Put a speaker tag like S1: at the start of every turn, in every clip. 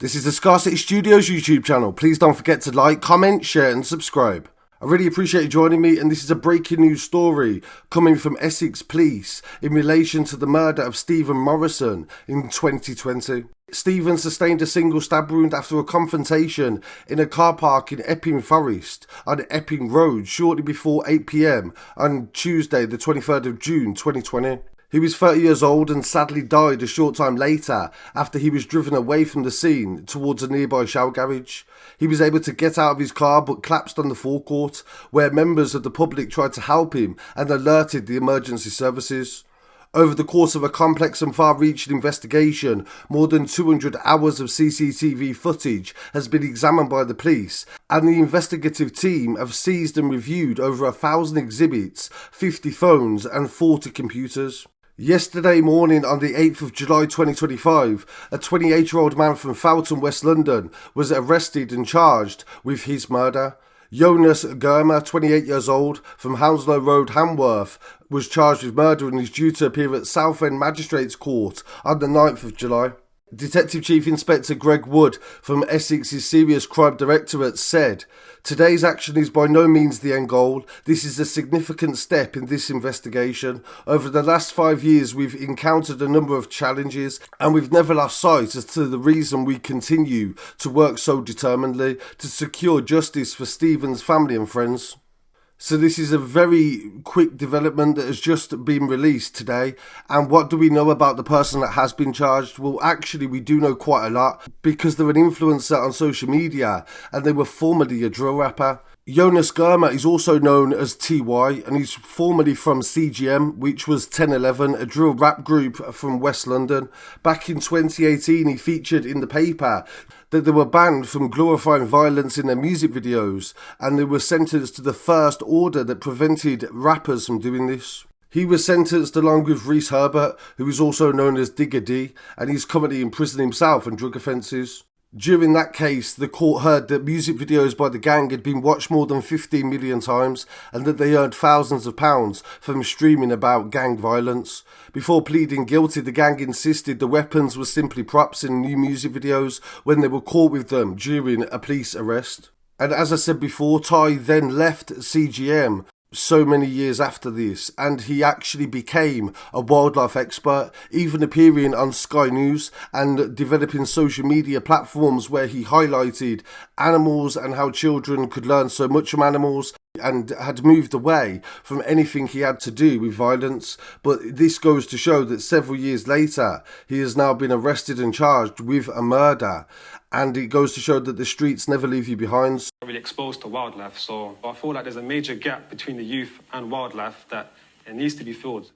S1: This is the Scarcity Studios YouTube channel. Please don't forget to like, comment, share and subscribe. I really appreciate you joining me, and this is a breaking news story coming from Essex Police in relation to the murder of Stephen Morrison in 2020. Stephen sustained a single stab wound after a confrontation in a car park in Epping Forest on Epping Road shortly before 8 p.m. on Tuesday the 23rd of June 2020. He was 30 years old and sadly died a short time later after he was driven away from the scene towards a nearby shower garage. He was able to get out of his car but collapsed on the forecourt, where members of the public tried to help him and alerted the emergency services. Over the course of a complex and far-reaching investigation, more than 200 hours of CCTV footage has been examined by the police, and the investigative team have seized and reviewed over 1,000 exhibits, 50 phones and 40 computers. Yesterday morning, on the 8th of July 2025, a 28-year-old man from Felton, West London, was arrested and charged with his murder. Jonas Germer, 28 years old, from Hounslow Road, Hamworth, was charged with murder and is due to appear at Southend Magistrates Court on the 9th of July. Detective Chief Inspector Greg Wood from Essex's Serious Crime Directorate said, "Today's action is by no means the end goal. This is a significant step in this investigation. Over the last 5 years we've encountered a number of challenges, and we've never lost sight as to the reason we continue to work so determinedly to secure justice for Stephen's family and friends." So this is a very quick development that has just been released today. And what do we know about the person that has been charged? Well, actually, we do know quite a lot, because they're an influencer on social media and they were formerly a drill rapper. Jonas Germer is also known as TY, and he's formerly from CGM, which was 1011, a drill rap group from West London. Back in 2018, he featured in the paper that they were banned from glorifying violence in their music videos, and they were sentenced to the first order that prevented rappers from doing this. He was sentenced along with Reese Herbert, who is also known as Digger D, and he's currently in prison himself on drug offences. During that case, the court heard that music videos by the gang had been watched more than 15 million times and that they earned thousands of pounds from streaming about gang violence. Before pleading guilty, the gang insisted the weapons were simply props in new music videos when they were caught with them during a police arrest. And as I said before, Ty then left CGM so many years after this, and he actually became a wildlife expert, even appearing on Sky News and developing social media platforms where he highlighted animals and how children could learn so much from animals, and had moved away from anything he had to do with violence. But this goes to show that several years later he has now been arrested and charged with a murder, and it goes to show that the streets never leave you behind.
S2: Really exposed to wildlife, so I feel like there's a major gap between the youth and wildlife that it needs to be filled.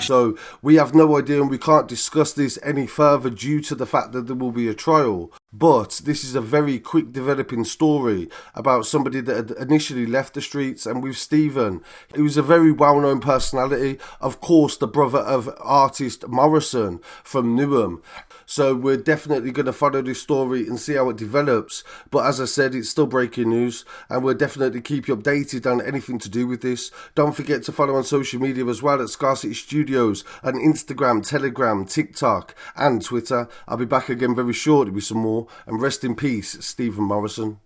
S1: So we have no idea, and we can't discuss this any further due to the fact that there will be a trial. But this is a very quick developing story about somebody that had initially left the streets. And with Stephen, he was a very well-known personality, of course the brother of artist Morrison from Newham. So we're definitely going to follow this story and see how it develops. But as I said, it's still breaking news, and we'll definitely keep you updated on anything to do with this. Don't forget to follow on social media as well at Scarcity Studios on Instagram, Telegram, TikTok and Twitter. I'll be back again very shortly with some more. And rest in peace, Stephen Morrison.